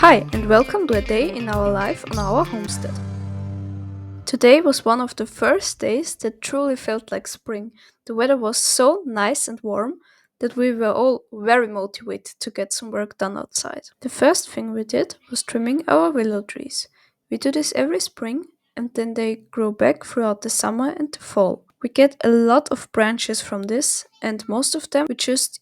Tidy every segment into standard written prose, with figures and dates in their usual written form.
Hi, and welcome to a day in our life on our homestead. Today was one of the first days that truly felt like spring. The weather was so nice and warm that we were all very motivated to get some work done outside. The first thing we did was trimming our willow trees. We do this every spring and then they grow back throughout the summer and the fall. We get a lot of branches from this, and most of them we just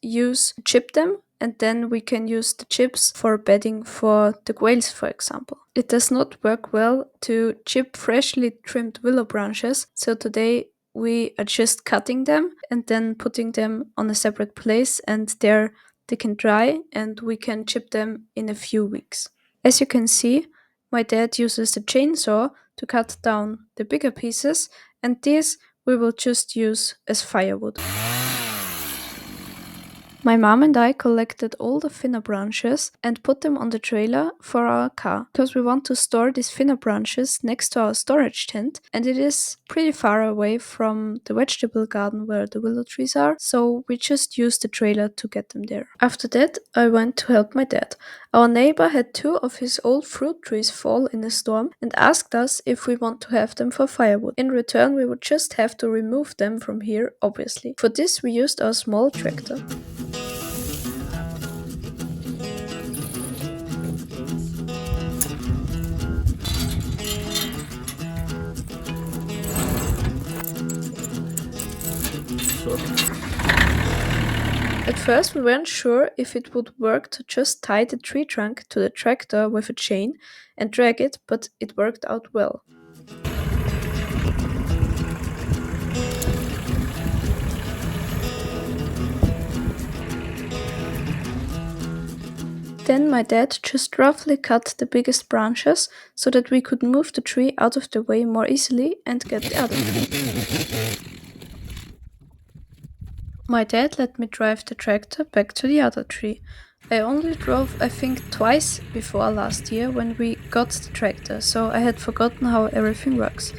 chip them, and then we can use the chips for bedding for the quails, for example. It does not work well to chip freshly trimmed willow branches, so today we are just cutting them and then putting them on a separate place, and there they can dry and we can chip them in a few weeks. As you can see, my dad uses a chainsaw to cut down the bigger pieces, and these we will just use as firewood. My mom and I collected all the thinner branches and put them on the trailer for our car, because we want to store these thinner branches next to our storage tent, and it is pretty far away from the vegetable garden where the willow trees are, so we just used the trailer to get them there. After that, I went to help my dad. Our neighbor had 2 of his old fruit trees fall in a storm and asked us if we want to have them for firewood. In return, we would just have to remove them from here, obviously. For this, we used our small tractor. At first we weren't sure if it would work to just tie the tree trunk to the tractor with a chain and drag it, but it worked out well. Then my dad just roughly cut the biggest branches so that we could move the tree out of the way more easily and get the other tree. My dad let me drive the tractor back to the other tree. I only drove, I think, twice before last year when we got the tractor, so I had forgotten how everything works.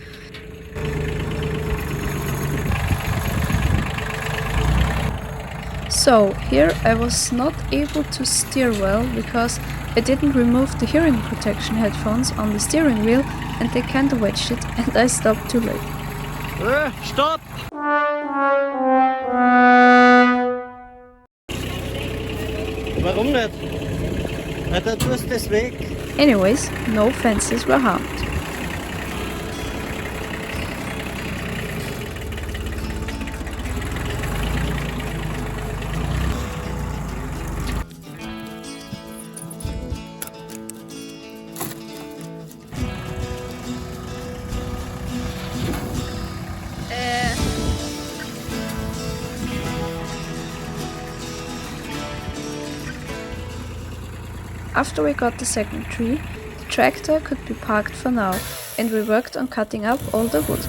So here I was not able to steer well because I didn't remove the hearing protection headphones on the steering wheel and they kinda wedged it and I stopped too late. Stop! Warum nicht? Dann tust du das weg. Anyways, no fences were harmed. After we got the second tree, the tractor could be parked for now, and we worked on cutting up all the wood.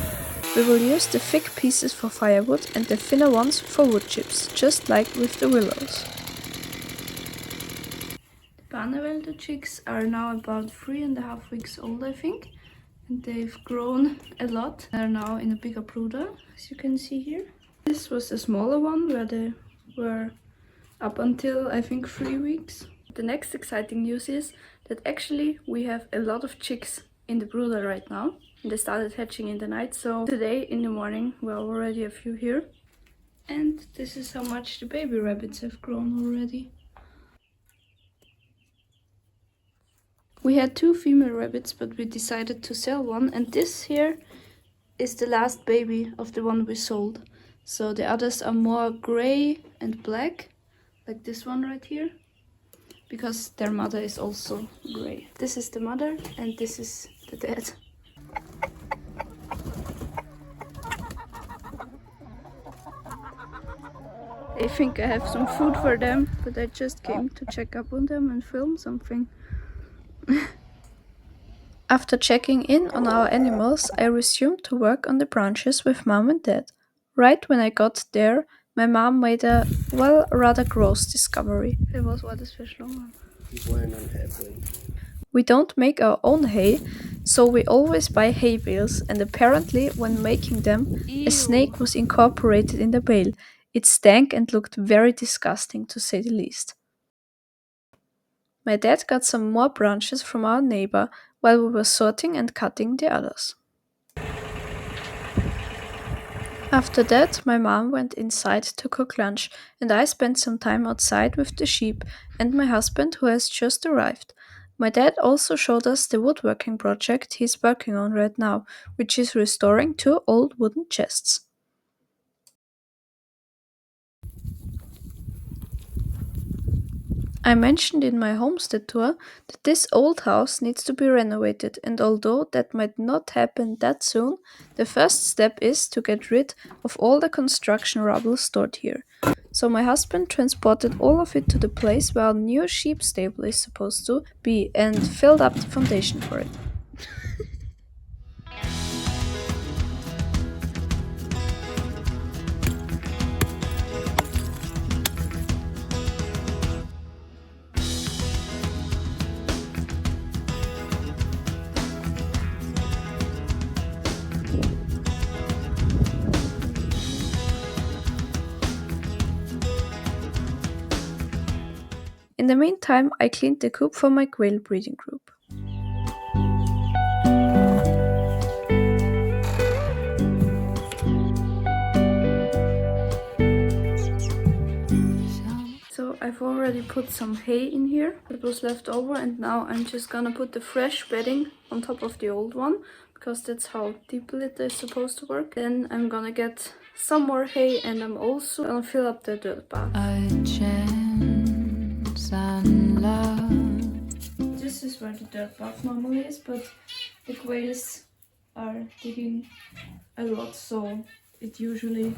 We will use the thick pieces for firewood and the thinner ones for wood chips, just like with the willows. The Barnevelde chicks are now about 3.5 weeks old, I think, and they've grown a lot. They're now in a bigger brooder, as you can see here. This was a smaller one where they were up until, I think, 3 weeks. The next exciting news is that actually we have a lot of chicks in the brooder right now. They started hatching in the night, so today in the morning we're already a few here. And this is how much the baby rabbits have grown already. We had 2 female rabbits, but we decided to sell one, and this here is the last baby of the one we sold. So the others are more gray and black, like this one right here, because their mother is also gray. This is the mother and this is the dad. I think I have some food for them, but I just came to check up on them and film something. After checking in on our animals, I resumed to work on the branches with mom and dad. Right when I got there, my mom made a, well, rather gross discovery. We don't make our own hay, so we always buy hay bales, and apparently when making them, a snake was incorporated in the bale. It stank and looked very disgusting, to say the least. My dad got some more branches from our neighbor while we were sorting and cutting the others. After that, my mom went inside to cook lunch, and I spent some time outside with the sheep and my husband, who has just arrived. My dad also showed us the woodworking project he's working on right now, which is restoring 2 old wooden chests. I mentioned in my homestead tour that this old house needs to be renovated, and although that might not happen that soon, the first step is to get rid of all the construction rubble stored here. So my husband transported all of it to the place where our new sheep stable is supposed to be and filled up the foundation for it. In the meantime, I cleaned the coop for my quail breeding group. So I've already put some hay in here that was left over, and now I'm just gonna put the fresh bedding on top of the old one because that's how deep litter is supposed to work. Then I'm gonna get some more hay and I'm also gonna fill up the dirt bath. This is where the dirt bath normally is, but the quails are digging a lot, so it usually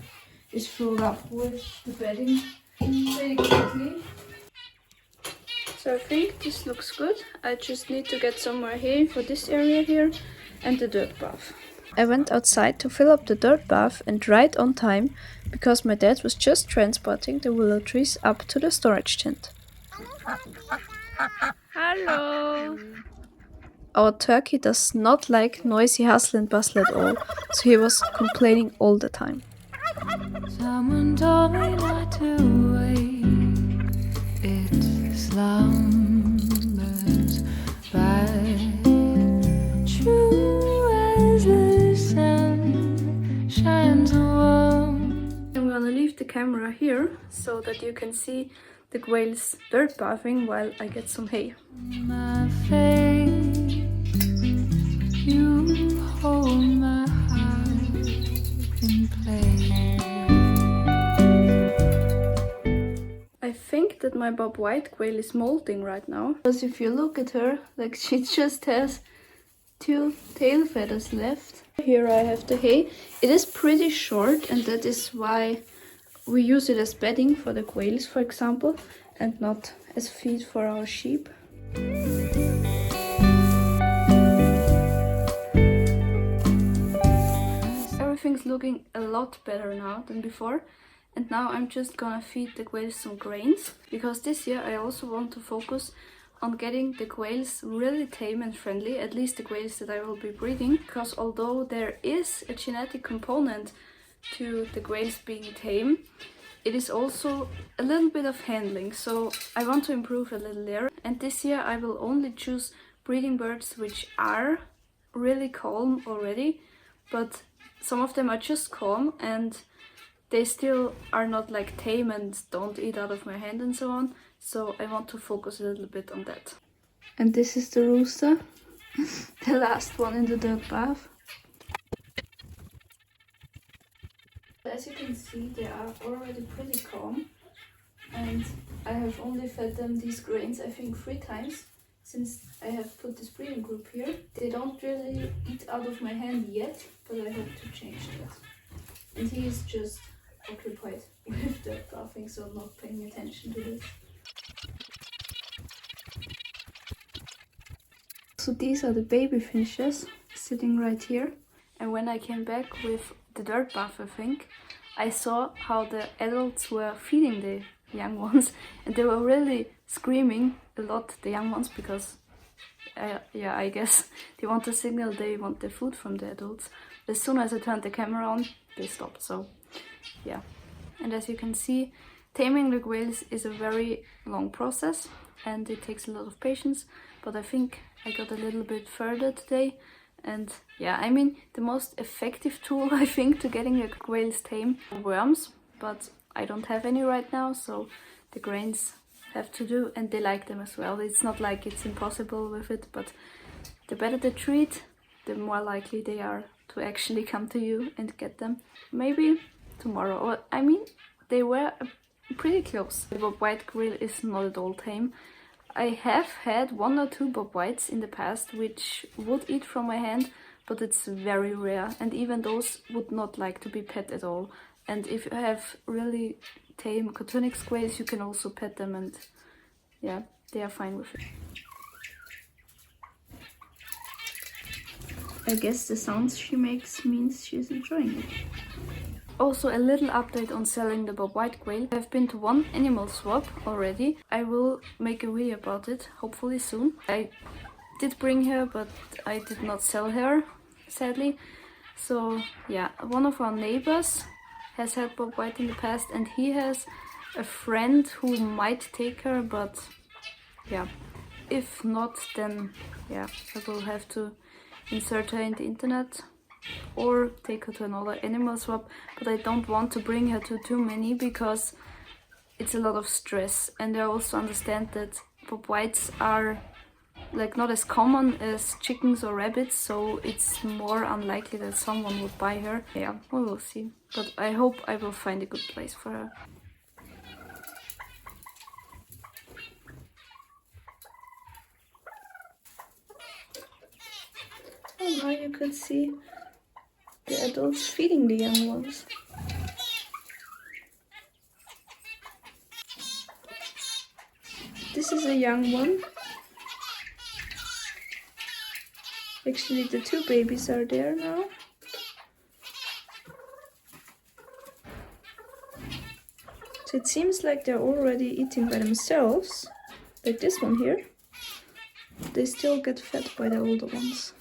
is filled up with the bedding pretty quickly. So I think this looks good. I just need to get some more hay for this area here and the dirt bath. I went outside to fill up the dirt bath and right on time because my dad was just transporting the willow trees up to the storage tent. Hello! Our turkey does not like noisy hustle and bustle at all, so he was complaining all the time. Someone told me not to wait, it slumbers by, true as the sun shines warm. I'm gonna leave the camera here so that you can see the quails dirt bathing while I get some hay. My face, you hold my heart in place. I think that my bob white quail is molting right now, because if you look at her, like, she just has 2 tail feathers left. Here I have the hay. It is pretty short, and that is why we use it as bedding for the quails, for example, and not as feed for our sheep. Everything's looking a lot better now than before, and now I'm just gonna feed the quails some grains, because this year I also want to focus on getting the quails really tame and friendly, at least the quails that I will be breeding, because although there is a genetic component to the quails being tame, it is also a little bit of handling, so I want to improve a little there. And this year I will only choose breeding birds which are really calm already, but some of them are just calm and they still are not like tame and don't eat out of my hand and so on, so I want to focus a little bit on that. And this is the rooster, the last one in the dirt bath. As you can see, they are already pretty calm, and I have only fed them these grains I think 3 times since I have put this breeding group here. They don't really eat out of my hand yet, but I hope to change that. And he is just occupied with dirt bathing, so I'm not paying attention to this. So these are the baby finches sitting right here. And when I came back with the dirt bath, I think, I saw how the adults were feeding the young ones, and they were really screaming a lot, the young ones, because I guess they want to signal they want the food from the adults. As soon as I turned the camera on, they stopped, so yeah. And as you can see, taming the quails is a very long process, and it takes a lot of patience, but I think I got a little bit further today. And yeah, I mean, the most effective tool I think to getting the quails tame are worms, but I don't have any right now, so the grains have to do, and they like them as well. It's not like it's impossible with it, but the better the treat, the more likely they are to actually come to you and get them. Maybe tomorrow, or I mean, they were pretty close. The bob white quail is not at all tame. I have had 1 or 2 bob whites in the past which would eat from my hand, but it's very rare, and even those would not like to be pet at all. And if you have really tame Coturnix quails, you can also pet them, and yeah, they are fine with it. I guess the sounds she makes means she's enjoying it. Also, a little update on selling the bob white quail. I've been to 1 animal swap already. I will make a video about it, hopefully soon. I did bring her, but I did not sell her, sadly. So yeah, one of our neighbors has had bob white in the past, and he has a friend who might take her, but yeah, if not, then yeah, I will have to insert her in the internet or take her to another animal swap. But I don't want to bring her to too many because it's a lot of stress, and I also understand that bob whites are like not as common as chickens or rabbits, so it's more unlikely that someone would buy her. Yeah, we will see, but I hope I will find a good place for her. And now you could see the adults feeding the young ones. This is a young one. Actually, the 2 babies are there now. So it seems like they're already eating by themselves, like this one here. They still get fed by the older ones.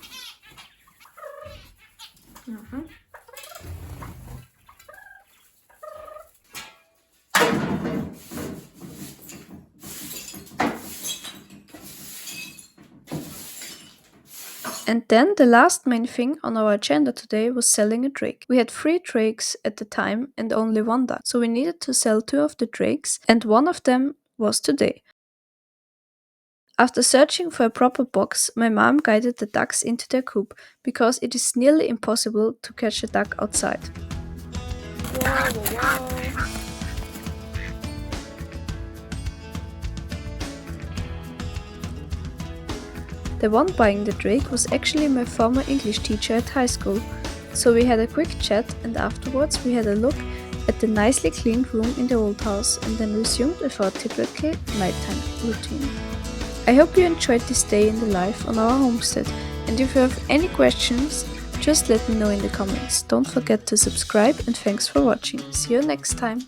And then the last main thing on our agenda today was selling a drake. We had 3 drakes at the time and only 1 duck, so we needed to sell 2 of the drakes, and one of them was today. After searching for a proper box, my mom guided the ducks into their coop, because it is nearly impossible to catch a duck outside. Whoa. The one buying the drake was actually my former English teacher at high school, so we had a quick chat, and afterwards we had a look at the nicely cleaned room in the old house, and then resumed with our typical nighttime routine. I hope you enjoyed this day in the life on our homestead, and if you have any questions, just let me know in the comments. Don't forget to subscribe, and thanks for watching. See you next time.